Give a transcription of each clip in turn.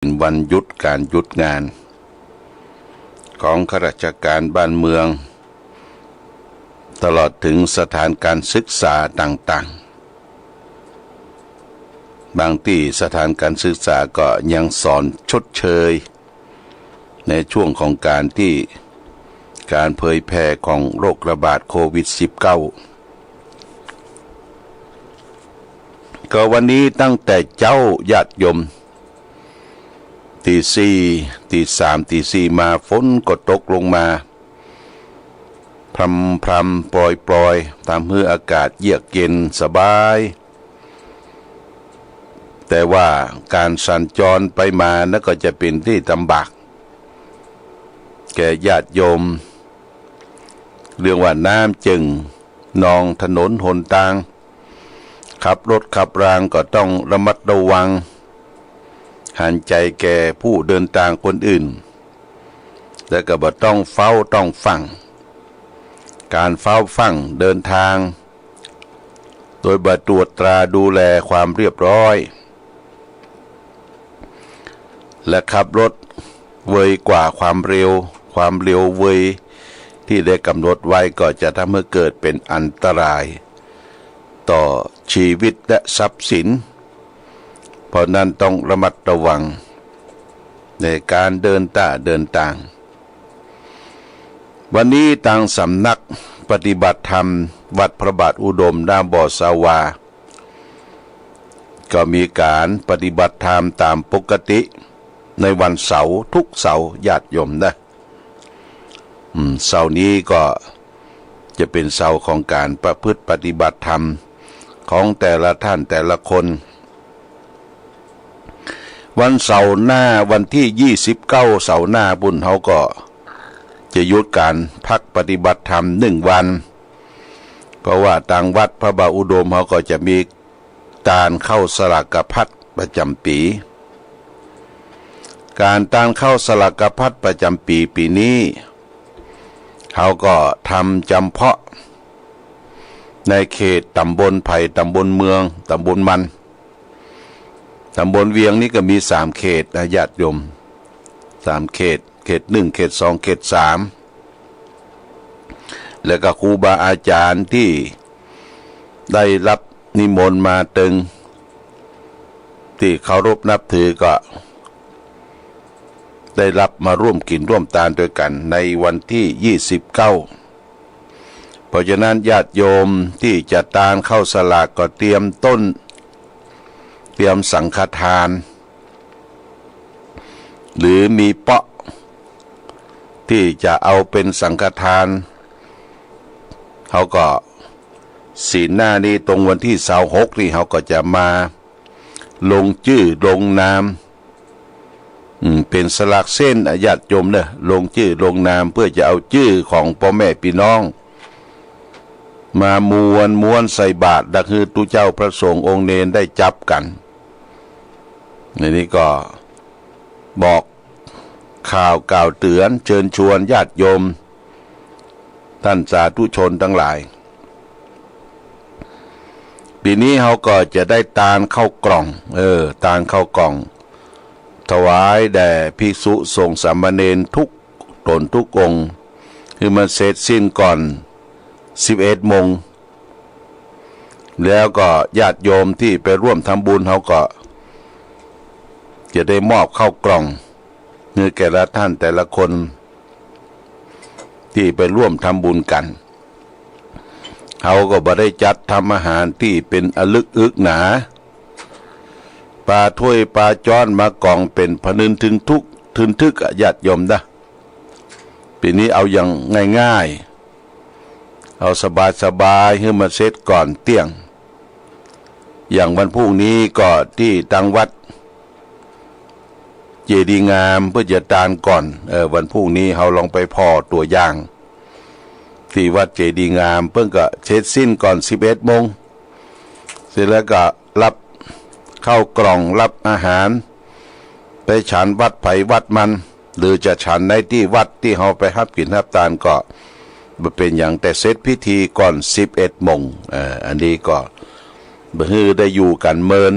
เป็นวันหยุดการหยุดงานของข้าราชการบ้านเมืองตลอดถึงสถานการศึกษาต่างๆบางที่สถานการศึกษาก็ยังสอนชดเชยในช่วงของการเผยแพร่ของโรคระบาดโควิด -19 ก็วันนี้ตั้งแต่เจ้าญาติโยมตีสี่ตีสามตีสี่มาฝนก็ตกลงมาพรำปล่อยตามให้อากาศเยือกเย็นสบายแต่ว่าการสัญจรไปมานั่นก็จะเป็นที่ลำบากแก่ญาติโยมเรื่องว่าน้ำจึงนองถนนหนทางขับรถขับรางก็ต้องระมัดระวังหันใจแก่ผู้เดินทางคนอื่นและก็บ่ต้องเฝ้าต้องฟังการเฝ้าฟังเดินทางโดยบ่ตรวจตราดูแลความเรียบร้อยและขับรถเวยกว่าความเร็วเวยที่ได้กำหนดไว้ก็จะทำให้เกิดเป็นอันตรายต่อชีวิตและทรัพย์สินเพราะนั้นต้องระมัดระวังในการเดินทางวันนี้ทางสำนักปฏิบัติธรรมวัดพระบาทอุดมด้านบ่อสาวาก็มีการปฏิบัติธรรมตามปกติในวันเสาร์ทุกเสาร์ญาติโยมนะเสาร์นี้ก็จะเป็นเสาร์ของการประพฤติปฏิบัติธรรมของแต่ละท่านแต่ละคนวันเสาร์หน้าวันที่29เสาร์หน้าบุญเขาก็จะหยุดการพักปฏิบัติธรรม1 วันเพราะว่าทางวัดพระบาทอุดมเขาก็จะมีการเข้าสลากพัดประจำปีการตามเข้าสลากพัดประจำปีนี้เขาก็ทำจำเพาะในเขตตำบลไผ่ตำบลเมืองตำบลมันตำบลเวียงนี่ก็มี3 เขตนะญาติโยม3 เขตเขต 1เขต 2เขต 3แล้วก็ครูบาอาจารย์ที่ได้รับนิมนต์มาตึงที่เคารพนับถือก็ได้รับมาร่วมกินร่วมทานด้วยกันในวันที่29เพราะฉะนั้นญาติโยมที่จะทานเข้าสลากก็เตรียมสังฆทานหรือมีเปาะที่จะเอาเป็นสังฆทานเขาก็ศีลหน้านี้ตรงวันที่26นี่เขาก็จะมาลงชื่อลงนามเป็นสลักเส้นญาติโยมเนี่ยลงชื่อลงนามเพื่อจะเอาชื่อของพ่อแม่พี่น้องมามวนใส่บาตรดังคือตุเจ้าพระสงฆ์องค์เนรได้จับกันในนี้ก็บอกข่าวกล่าวเตือนเชิญชวนญาติโยมท่านสาธุชนทั้งหลายปีนี้เขาก็จะได้ตาลเข้ากล่องตาลเข้ากล่องถวายแด่ภิกษุสงฆ์สามเณรทุกตนทุกองค์คือมันเสร็จสิ้นก่อน11 โมงแล้วก็ญาติโยมที่ไปร่วมทำบุญเขาก็จะได้มอบเข้ากล่องเนื้อแก่ละท่านแต่ละคนที่ไปร่วมทำบุญกันเขาก็บ่ได้จัดทำอาหารที่เป็นอลึกอึกหนาปลาถ้วยปลาจ้อนมากล่องเป็นพนึนถึงทุกทึนทึกญาติโยมนะปีนี้เอาอย่างง่ายๆเอาสบายให้มาเสร็จก่อนเที่ยงอย่างวันพรุ่งนี้ก็ที่ตังวัดเจดีย์งามเพื่อจะทานก่อนวันพรุ่งนี้เขาลองไปพอตัวอย่างที่วัดเจดีย์งามเพิ่งก็เสร็จสิ้นก่อน11 โมงเสร็จแล้วก็รับเข้ากล่องรับอาหารไปฉันวัดไผ่วัดมันหรือจะฉันในที่วัดที่เขาไปฮับกินฮับทานก็เป็นอย่างแต่เสร็จพิธีก่อน11 โมงอันนี้ก็บ่ฮือได้อยู่กันเมิน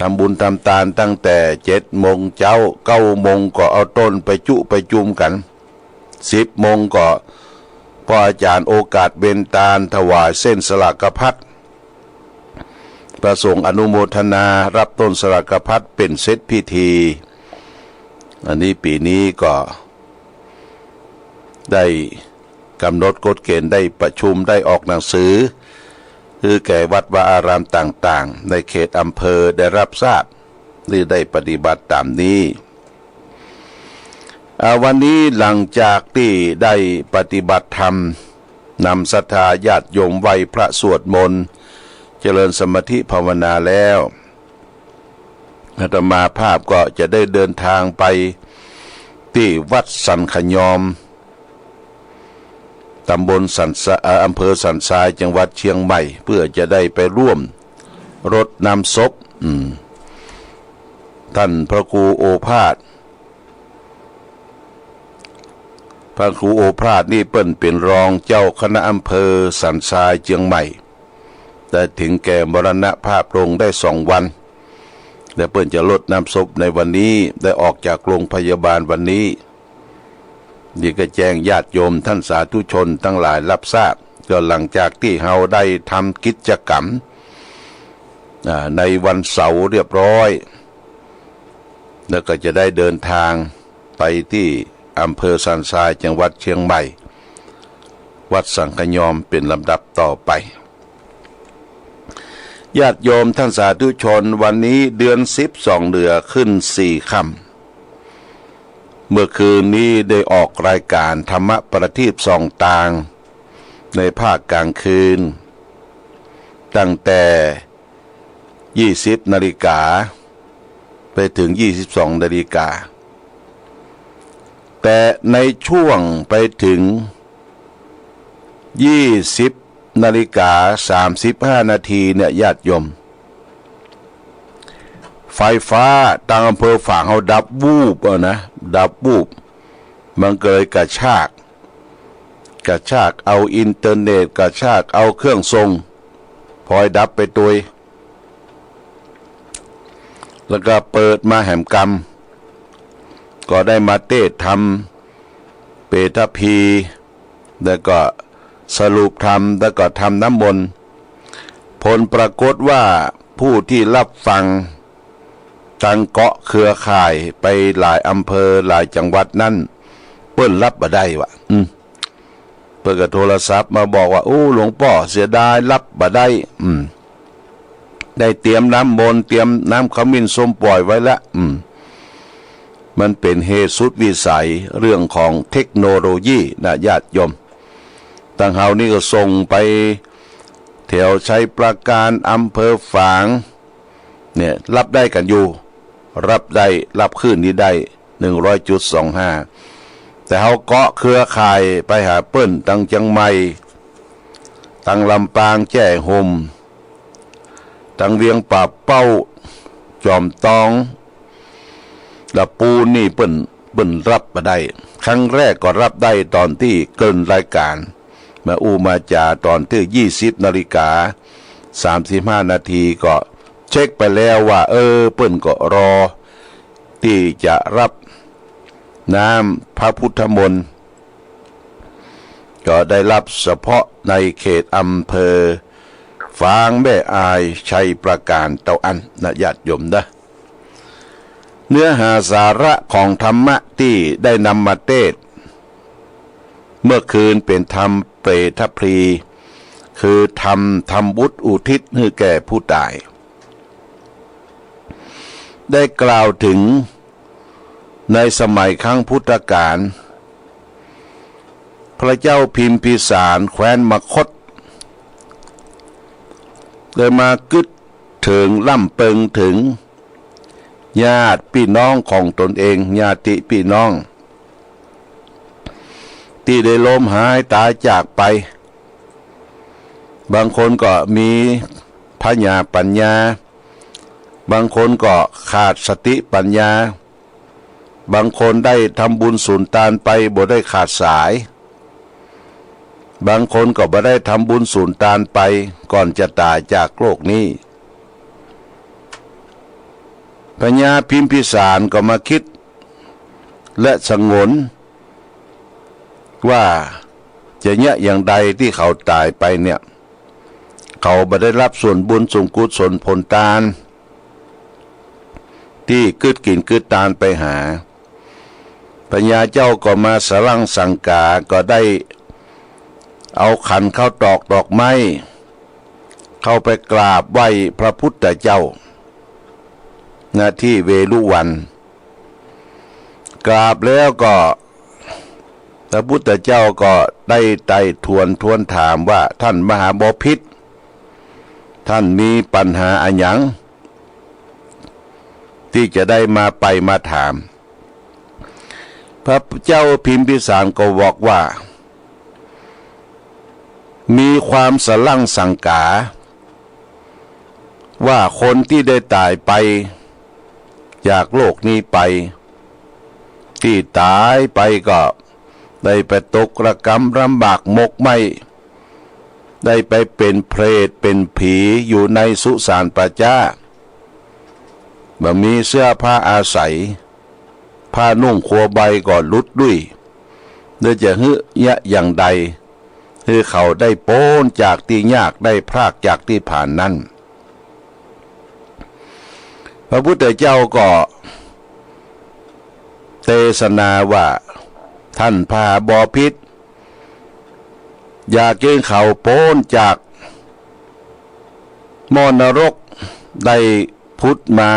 ทำบุญทำทานตั้งแต่7 โมงเช้า9 โมงก็เอาต้นไปจุ่มกัน10 โมงก็พ่ออาจารย์โอกาสเบญตาลถวายเส้นสลากพัดประสงค์อนุโมทนารับต้นสลากพัดเป็นเซตพิธีอันนี้ปีนี้ก็ได้กำหนดกฎเกณฑ์ได้ประชุมได้ออกหนังสือคือแก่วัดวาอารามต่างๆในเขตอำเภอได้รับทราบหรือได้ปฏิบัติตามนี้วันนี้หลังจากที่ได้ปฏิบัติธรรมนำศรัทธาญาติโยมไหว้พระสวดมนต์เจริญสมาธิภาวนาแล้วอาตมาภาพก็จะได้เดินทางไปที่วัดสันขยอมตำบลอำเภอสันทรายจังหวัดเชียงใหม่เพื่อจะได้ไปร่วมรดน้ำศพท่านพระครูโอภาสพระครูโอภาสนี่เปิ้นเป็นรองเจ้าคณะอำเภอสันทรายเชียงใหม่แต่ถึงแก่มรณภาพลงได้2 วันและเปิ้นจะรดน้ำศพในวันนี้ได้ออกจากโรงพยาบาลวันนี้นี่ก็แจ้งญาติโยมท่านสาธุชนทั้งหลายรับทราบก็หลังจากที่เราได้ทำกิจกรรมในวันเสาร์เรียบร้อยแล้วก็จะได้เดินทางไปที่อำเภอสันทรายจังหวัดเชียงใหม่วัดสังขยอมเป็นลำดับต่อไปญาติโยมท่านสาธุชนวันนี้เดือน12เดือนขึ้น4 ค่ำเมื่อคืนนี้ได้ออกรายการธรรมประทีปส่องตางในภาคกลางคืนตั้งแต่20 นาฬิกาไปถึง22 นาฬิกาแต่ในช่วงไปถึง20 นาฬิกา35 นาทีเนี่ยญาติโยมไฟฟ้าทางอำเภอฝางเขาดับวูบนะดับวูบมันเกิดกระชากเอาอินเทอร์เน็ตกระชากเอาเครื่องทรงพลอยดับไปตัวแล้วก็เปิดมาแหมกรรมก็ได้มาเทศทำเปตพีแล้วก็สรุปธรรมแล้วก็ทำน้ำมนต์ผลปรากฏว่าผู้ที่รับฟังตั้งเกาะเครือข่ายไปหลายอำเภอหลายจังหวัดนั่นเปิ้นรับบ่ได้วะเปิ้นก็โทรศัพท์มาบอกว่าโอ้หลวงพ่อเสียดายรับบ่ได้ได้เตรียมน้ำมนต์เตรียมน้ำขมิ้นส้มปล่อยไว้แล้วมันเป็นเหตุสุดวิสัยเรื่องของเทคโนโลยีนะญาติโยมตั้งเฮานี่ก็ส่งไปแถวชัยปราการอำเภอฝางเนี่ยรับได้กันอยู่รับขึ้นนี้ได้ 100.25 แต่เฮาเกาะเครือข่ายไปหาเปิ้นตั้งเชียงใหม่ตั้งลำปางแจ้ห่มตั้งเวียงป่าเป้าจอมตองละปูนี่เปิ้นรับบ่ได้ครั้งแรกก็รับได้ตอนที่เกินรายการมามาจาตอนที่20 นาฬิกา35 นาทีก็เช็คไปแล้วว่าเปิ้นก็รอที่จะรับน้ำพระพุทธมนต์ก็ได้รับเฉพาะในเขตอำเภอฝางแม่อายชัยปราการเต้าอันนะญาติโยมนะเนื้อหาสาระของธรรมะที่ได้นำมาเทศเมื่อคืนเป็นธรรมเปรตพรีคือทำบุญอุทิศให้แก่ผู้ตายได้กล่าวถึงในสมัยครั้งพุทธกาลพระเจ้าพิมพิสารแคว้นมคธได้มากึดถึงล่ำเปิงถึงญาติพี่น้องของตนเองญาติพี่น้องที่ได้ล้มหายตายจากไปบางคนก็มีพญาปัญญาบางคนก็ขาดสติปัญญาบางคนได้ทำบุญสุนทานไปบ่ได้ขาดสายบางคนก็บ่ได้ทำบุญสุนทานไปก่อนจะตายจากโลกนี้ พญาพิมพิสารก็มาคิดและสงวนว่าจะเนี่ยอย่างใดที่เขาตายไปเนี่ยเขาบ่ได้รับส่วนบุญส่วนกุศลผลทานที่กึดกินกึดตานไปหาพญาเจ้าก็มาสลังสังกาก็ได้เอาขันเข้าตอกดอกไม้เข้าไปกราบไหว้พระพุทธเจ้าณที่เวฬุวันกราบแล้วก็พระพุทธเจ้าก็ได้ไต่ทวนถามว่าท่านมหาบพิตรท่านมีปัญหาอันหยังที่จะได้มาถามพระเจ้าพิมพิสารก็บอกว่ามีความสลังสังกาว่าคนที่ได้ตายไปจากโลกนี้ไปที่ตายไปก็ได้ไปตกระกำลำบากมกไหมได้ไปเป็นเปรตเป็นผีอยู่ในสุสานประจ้าบ่มีเสื้อผ้าอาศัยผ้านุ่งขัวใบก็ลุดดุยเดี๋ยวจะฮึยะอย่างใดคือเขาได้โป้นจากที่ยากได้พรากจากที่ผ่านนั้นพระพุทธเจ้าก็เทศนาว่าท่านพาบอพิษอยากเกณฑ์เขาโป้นจากมรนรกได้พุทธมา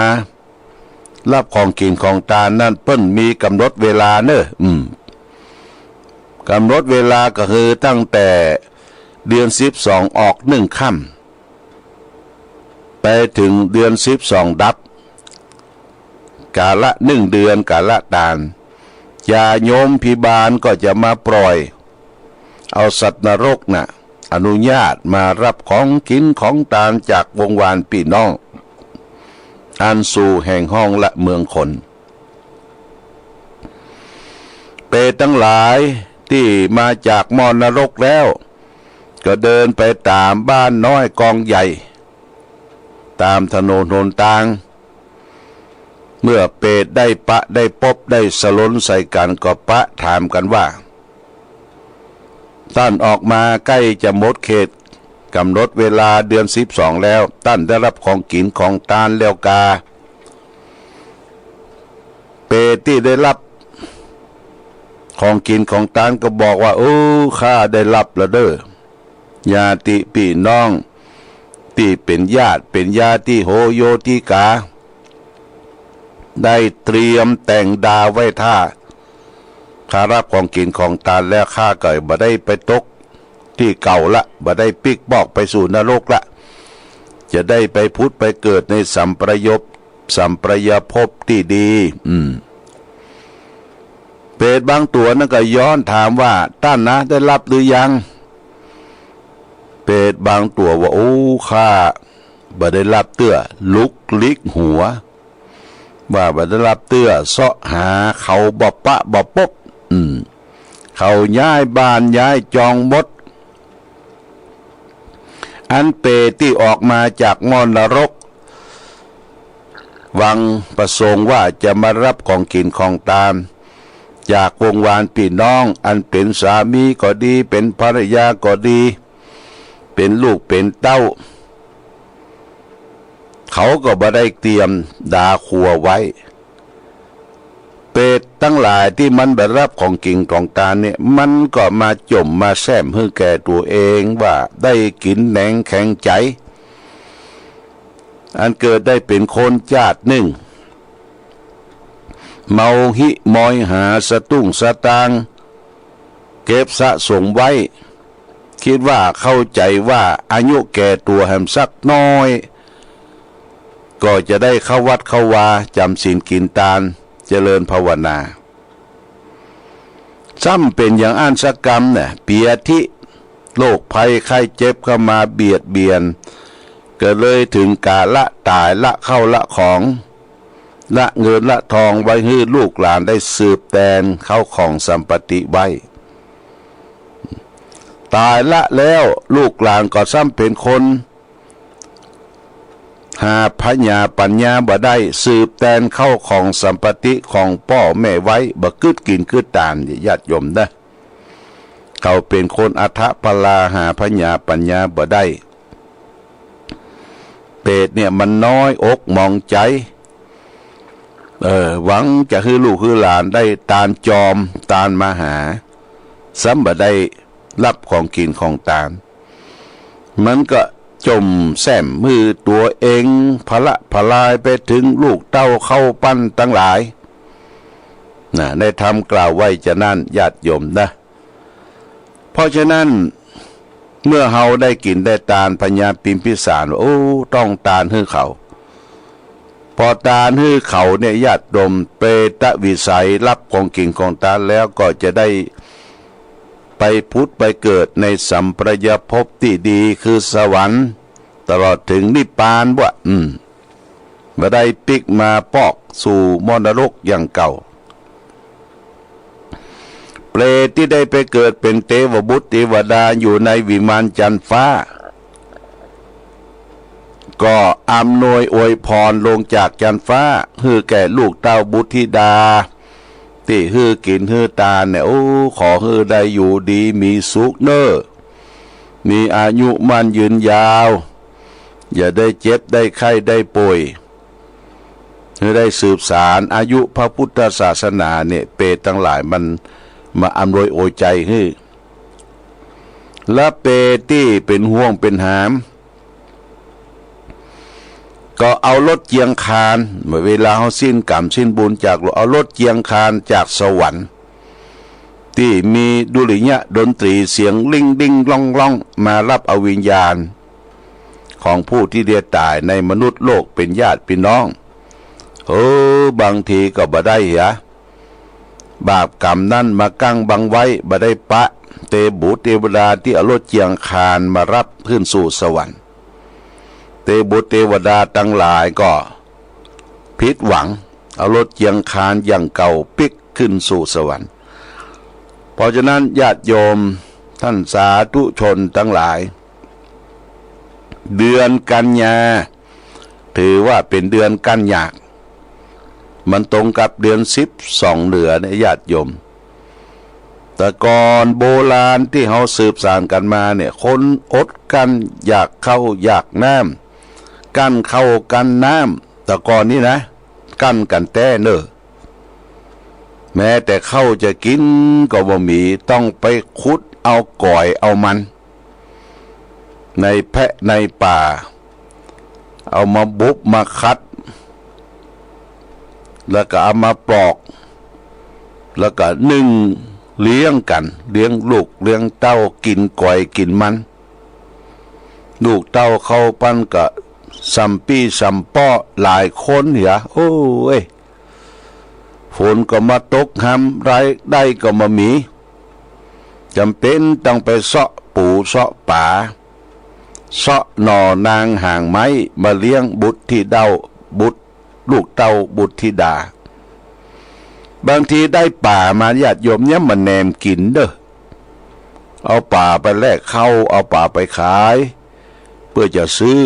รับของกินของทานนั่นเปิ้นมีกำหนดเวลาเนอะกำหนดเวลาก็คือตั้งแต่เดือน12ออก1ค่ำไปถึงเดือน12ดับกาละ1เดือนกาละตานญาโยมพิบาลก็จะมาปล่อยเอาสัตว์นรกน่ะอนุญาตมารับของกินของทานจากวงวานพี่น้องอันสู่แห่งห้องละเมืองคนเปรตทั้งหลายที่มาจากมรนรกแล้วก็เดินไปตามบ้านน้อยกองใหญ่ตามถนนหนทางเมื่อเปรตได้ปะได้พบได้สลนใส่กันก็ปะถามกันว่าท่านออกมาใกล้จะหมดเขตกำหนดเวลาเดือน12แล้วท่านได้รับของกินของทานแล้วกาเปรตที่ได้รับของกินของทานก็บอกว่าข้าได้รับแล้วเด้อญาติพี่น้องที่เป็นญาติโหโยติกาได้เตรียมแต่งดาไว้ท่าข้ารับของกินของทานแล้วข้าก็บ่ได้ไปตกที่เก่าละบ่ได้ปิกบอกไปสู่นรกละจะได้ไปพุทธไปเกิดในสัมปรายภพที่ดีเปรตบางตัวนั่นก็ย้อนถามว่าท่านนะได้รับหรือยังเปรตบางตัวว่าข้าบ่ได้รับเตื้อลุกลิกหัวว่าบ่ได้รับเตื้อเสาะหาเขาบ่ปะบ่ปบเขาย้ายบ้านย้ายจองหมดอันเปรตที่ออกมาจากมรนรกหวังประสงค์ว่าจะมารับของกินของทานจากวงวานพี่น้องอันเป็นสามีก็ดีเป็นภรรยาก็ดีเป็นลูกเป็นเต้าเขาก็บ่ได้เตรียมดาครัวไว้เปรตทั้งหลายที่มันได้รับของกินของทานเนี่ยมันก็มาจมมาแซมให้แก่ตัวเองว่าได้กินแหนงแข็งใจอันเกิดได้เป็นคนชาติหนึ่งเมาหิมอยหาสตุ้งสตางเก็บสะสมไว้คิดว่าเข้าใจว่าอายุแก่ตัวแหมสักน้อยก็จะได้เข้าวัดเข้าวาจำศีลกินทานเจริญภาวนาซ้ำเป็นอย่างอันสกรรมเนี่ยเปียทิโรคภัยไข้เจ็บเข้ามาเบียดเบียนก็เลยถึงกาละตายละเข้าละของละเงินละทองไว้ให้ลูกหลานได้สืบแทนเข้าของสัมปติไว้ตายละแล้วลูกหลานก็ซ้ำเป็นคน หาพญาปัญญาบ่ได้สืบแตนเข้าของสัมปติของพ่อแม่ไว้บ่กึดกินกึดตามญาติโยมนะเขาเป็นคนอัฐพลาหาพญาปัญญาบ่ได้เปรตเนี่ยมันน้อยอกมองใจหวังจะให้ลูกให้หลานได้ตานจอมตานมาหาซ้ำบ่ได้รับของกินของตานมันก็จมแซมมือตัวเองพละพลายไปถึงลูกเต้าเข้าปั้นตั้งหลายได้ทำกล่าวไว้จะนั่นญาติโยมนะเพราะฉะนั้นเมื่อเฮาได้กินได้ตานปัญญาปิมพิสารโอ้ต้องตานให้เขาพอตานให้เขาเนี่ยญาติโยมเปตวิสัยรับของกินของตานแล้วก็จะได้ไปพุทธไปเกิดในสัมปรายภพที่ดีคือสวรรค์ตลอดถึงนิพพานบ่บ่ได้ปิกมาปอกสู่มรรคอย่างเก่าเปรตที่ได้ไปเกิดเป็นเทวบุตรเทวดาอยู่ในวิมานจันทร์ฟ้าก็อำนวยอวยพรลงจากจันทร์ฟ้าให้แก่ลูกเต้าบุตรธิดาที่ฮือกินฮือตาเนี่ยโอ้ขอฮือได้อยู่ดีมีสุขเนอมีอายุมันยืนยาวอย่าได้เจ็บได้ไข้ได้ป่วยฮือได้สืบสารอายุพระพุทธศาสนาเนี่ยเปรตทั้งหลายมันมาอำนวยโอใจฮือและเปรตที่เป็นห่วงเป็นหามก็เอารถเจียงคานเมื่อเวลาเขาสิ้นกรรมสิ้นบุญจากเอารถเจียงคานจากสวรรค์ที่มีดุริยะดนตรีเสียงลิงดิ้งล่องล่องมารับเอาวิญญาณของผู้ที่เดียตายในมนุษย์โลกเป็นญาติพี่น้องบางทีก็บ่ได้เหรอบาปกรรมนั่นมากั้งบังไว้บ่ได้ปะเตบุตรเทวดาที่เอารถเจียงคานมารับขึ้นสู่สวรรค์เทบุตรเทวดาทั้งหลายก็ผิดหวังเอารถเจียงคานอย่างเก่าปิกขึ้นสู่สวรรค์เพราะฉะนั้นญาติโยมท่านสาธุชนทั้งหลายเดือนกันยาถือว่าเป็นเดือนกันยากมันตรงกับเดือน12เหนือในญาติโยมแต่ก่อนโบราณที่เขาสืบสานกันมาเนี่ยคนอดกันอยากเข้าอยากน้ำกั้นเข้ากันน้ำแต่ก่อนนี้นะกั้นกันแต่เนอแม้แต่เข้าจะกินก็บ่มีต้องไปขุดเอาก่อยเอามันในแพะในป่าเอามาบุบมาคัดแล้วก็เอามาปลอกแล้วก็นึ่งเลี้ยงกันเลี้ยงลูกเลี้ยงเต้ากินก่อยกินมันลูกเต้าเข้าปั้นก็สัมปีสัมป้อหลายคนเหรอโอ้ยฝนก็มาตกห้ำไรได้ก็มามีจำเป็นต้องไปเสาะปูเสาะป่าเสาะหน่อนางห่างไม้มาเลี้ยงบุตรที่เดาบุตรลูกเต้าบุตรธิดาบางทีได้ป่ามาญาติโยมเนี่ยมันแนมกินเด้อเอาป่าไปแลกเข้าเอาป่าไปขายเพื่อจะซื้อ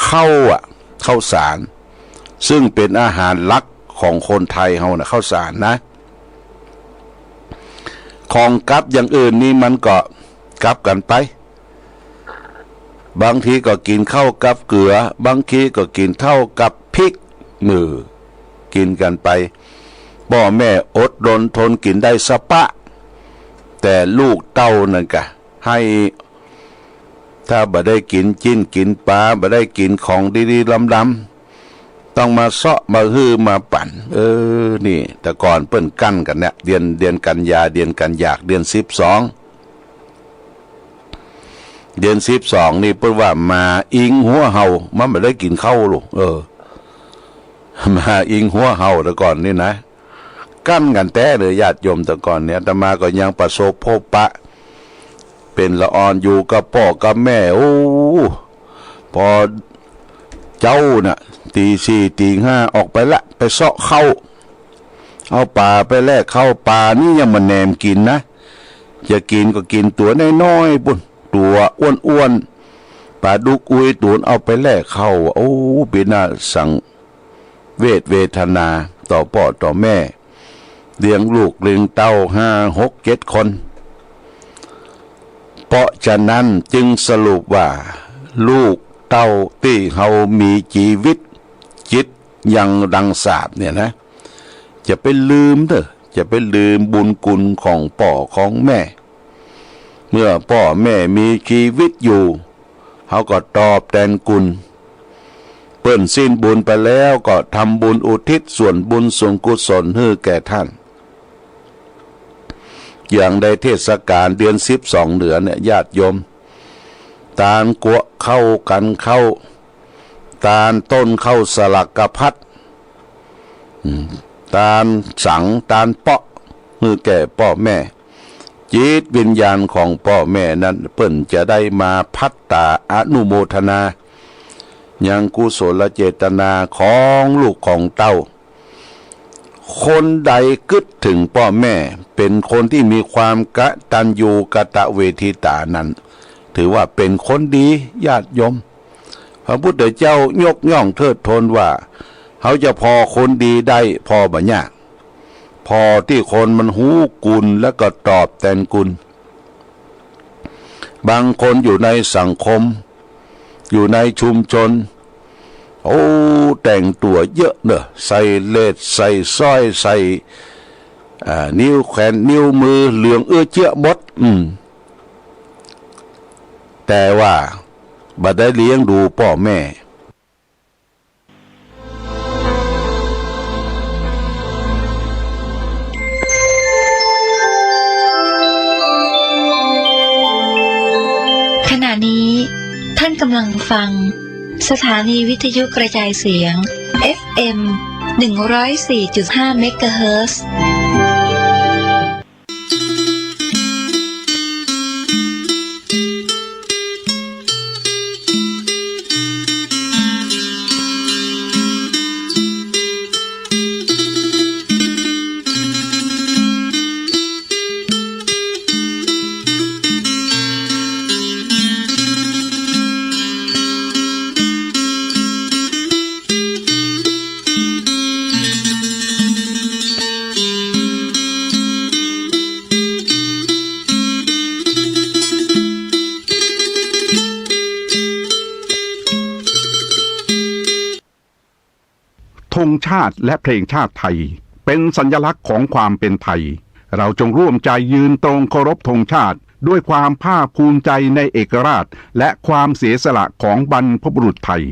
ข้าวสารซึ่งเป็นอาหารหลักของคนไทยเฮานะข้าวสารนะของกับอย่างอื่นนี่มันก็กับกันไปบางทีก็กินข้าวกับเกลือบางทีก็กินข้าวกับพริกกินกันไปพ่อแม่อดรนทนกินได้สะปะแต่ลูกเต้านั่นกะให้ถ้าบ่ได้กินจิ้นกินปลาบ่ได้กินของดีๆลำๆต้องมาเสาะมาฮื้อมาปั่นนี่แต่ก่อนเปิ้นกั้นกันเนี่ยเดือนกันยาเดือนกันยากเดือน12เดือน12นี่เปิ้นว่ามาอิงหัวเห่ามันบ่ได้กินข้าวลูกมาอิงหัวเห่าแต่ก่อนนี่นะกั้นกันแต่เลยญาติโยมแต่ก่อนเนี่ยอาตมาก็ยังประสบพบปะเป็นละอ่อนอยู่กับพ่อกับแม่พอเจ้าน่ะตี4ตี5ออกไปละไปเสาะเข้าเอาป่าไปแลกเข้าป่านี่ยังมาแนมกินนะจะกินก็กินตัวน้อยๆปุ่นตัวอ้วนๆ ปลาดุกอุยตูนเอาไปแลกเข้าโอ้เป็นน่าสังเวทนาต่อพ่อต่อแม่เลี้ยงลูกเลี้ยงเต้า5 6 7 คนเพราะฉะนั้นจึงสรุปว่าลูกเต้าที่เขามีชีวิตจิตยังดังสาบเนี่ยนะจะไปลืมจะไปลืมบุญคุณของพ่อของแม่เมื่อพ่อแม่มีชีวิตอยู่เขาก็ตอบแทนคุณเปิ้นสิ้นบุญไปแล้วก็ทำบุญอุทิศส่วนบุญส่วนกุศลให้แก่ท่านอย่างในเทศกาลเดือน12เหนือเนี่ยญาติโยมตาลกัวเข้ากันเข้าตาลต้นเข้าสลักกระพัดตาลสังตาลเปาะให้แก่พ่อแม่จิตวิญญาณของพ่อแม่นั้นเปิ้นจะได้มาพัฒนาอนุโมทนายังกุศลเจตนาของลูกของเต้าคนใดกึดถึงพ่อแม่เป็นคนที่มีความกตัญญูกตเวทิตานั้นถือว่าเป็นคนดีญาติโยมพระพุทธเจ้ายกย่องเทิดทูนว่าเขาจะพอคนดีได้พอบ่ยากพอที่คนมันหูกุลแล้วก็ตอบแทนกุลบางคนอยู่ในสังคมอยู่ในชุมชนโอ้แต่งตัวเยอะเนอะใส่เลสใส่สร้อยใส่นิ้วแขนนิ้วมือเหลืองเจี๊ยบดแต่ว่าบ่ได้เลี้ยงดูพ่อแม่ขณะนี้ท่านกำลังฟังสถานีวิทยุกระจายเสียง FM 104.5 เมกะเฮิรตซ์ธงชาติและเพลงชาติไทยเป็นสัญลักษณ์ของความเป็นไทยเราจงร่วมใจยืนตรงเคารพธงชาติด้วยความภาคภูมิใจในเอกราชและความเสียสละของบรรพบุรุษไทย